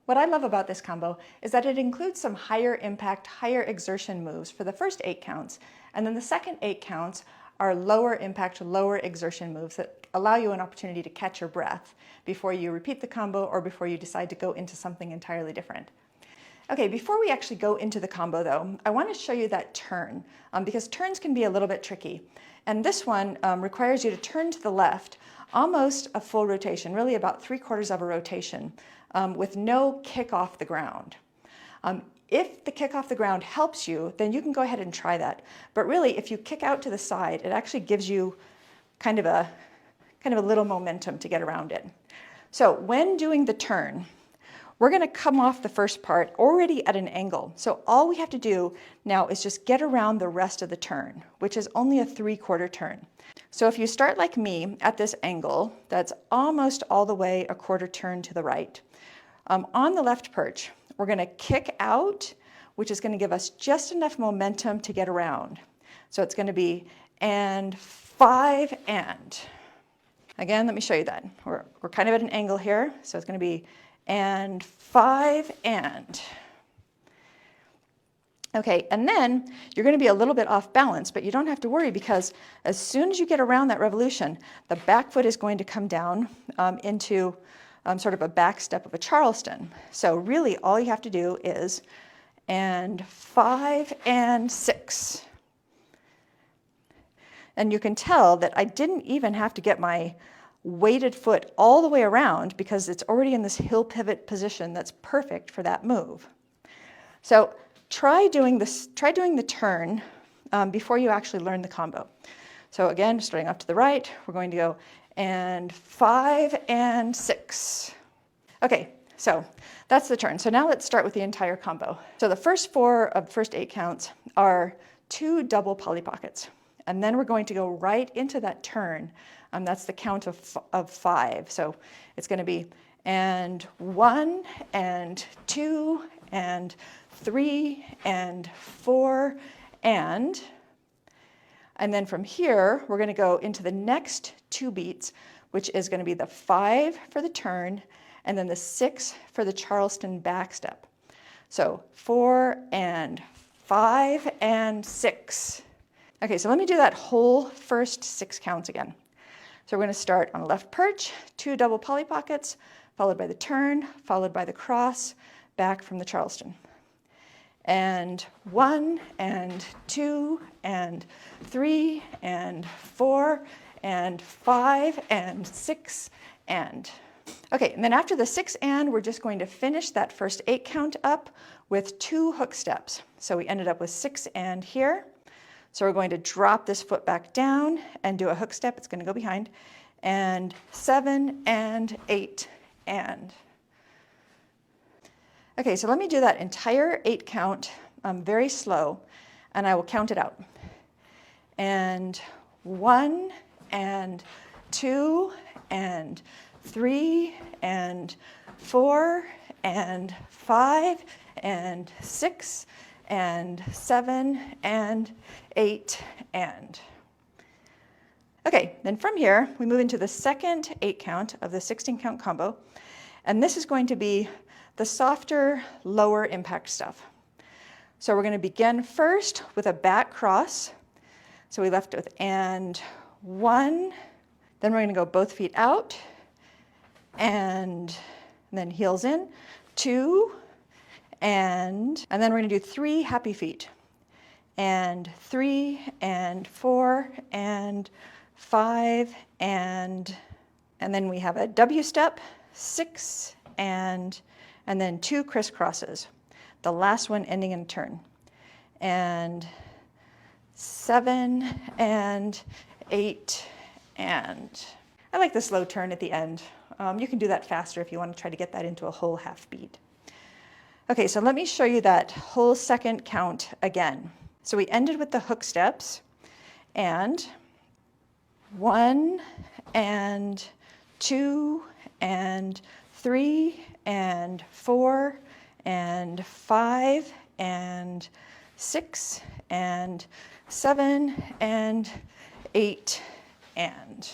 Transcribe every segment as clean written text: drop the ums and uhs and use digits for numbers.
What I love about this combo is that it includes some higher impact, higher exertion moves for the first 8 counts, and then the second 8 counts are lower impact, lower exertion moves that allow you an opportunity to catch your breath before you repeat the combo or before you decide to go into something entirely different. Okay, before we actually go into the combo though, I want to show you that turn because turns can be a little bit tricky. And this one requires you to turn to the left, almost a full rotation, really about 3/4 of a rotation, with no kick off the ground. If the kick off the ground helps you, then you can go ahead and try that. But really, if you kick out to the side, it actually gives you kind of a little momentum to get around it. So when doing the turn, we're going to come off the first part already at an angle. So all we have to do now is just get around the rest of the turn, which is only a 3/4 turn. So if you start like me at this angle, that's almost all the way a 1/4 turn to the right. On the left perch, we're going to kick out, which is going to give us just enough momentum to get around. So it's going to be and 5 and. Again, let me show you that. We're kind of at an angle here, so it's going to be and 5 and. Okay, and then you're going to be a little bit off balance, but you don't have to worry because as soon as you get around that revolution, the back foot is going to come down into sort of a back step of a Charleston. So really all you have to do is and 5 and 6. And you can tell that I didn't even have to get my weighted foot all the way around because it's already in this heel pivot position that's perfect for that move. So try doing the turn before you actually learn the combo. So again, starting off to the right, we're going to go and 5 and 6. Okay, so that's the turn. So now let's start with the entire combo. So the first 4 of the first 8 counts are 2 double poly pockets. And then we're going to go right into that turn. That's the count of 5. So it's going to be and 1 and 2 and 3 and 4 and then from here, we're going to go into the next 2 beats, which is going to be the 5 for the turn and then the 6 for the Charleston back step. So 4 and 5 and 6. Okay, so let me do that whole first 6 counts again. So we're going to start on the left perch, 2 double poly pockets, followed by the turn, followed by the cross, back from the Charleston. And 1 and 2 and 3 and 4 and 5 and 6 and. Okay, and then after the 6 and, we're just going to finish that first 8 count up with 2 hook steps. So we ended up with 6 and here. So we're going to drop this foot back down and do a hook step. It's going to go behind. And 7 and 8 and. Okay, so let me do that entire 8 count very slow, and I will count it out. And 1 and 2 and 3 and 4 and 5 and 6 and 7 and 8 and. Okay, then from here, we move into the second 8 count of the 16 count combo, and this is going to be the softer, lower impact stuff. So we're going to begin first with a back cross. So we left with and 1, then we're going to go both feet out, and then heels in, 2, and then we're going to do 3 happy feet, and 3 and 4 and 5 and then we have a W step, 6 and then 2 crisscrosses, the last one ending in a turn, and 7 and 8 and. I like the slow turn at the end. You can do that faster if you want to try to get that into a whole half beat. Okay, so let me show you that whole second count again. So we ended with the hook steps, and 1 and 2 and 3 and 4 and 5 and 6 and 7 and 8 and.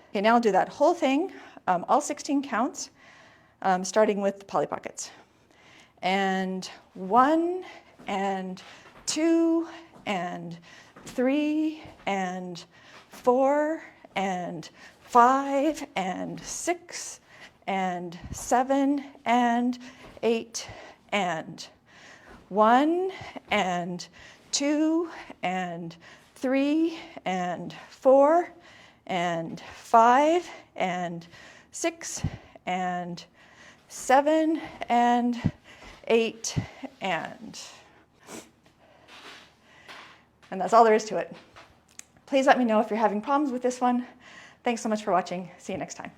Okay, now I'll do that whole thing, all 16 counts. starting with the Polly Pockets. And 1 and 2 and 3 and 4 and 5 and 6 and 7 and 8 and 1 and 2 and 3 and 4 and 5 and 6 and 7 and 8 and that's all there is to it. Please let me know if you're having problems with this one. Thanks so much for watching. See you next time.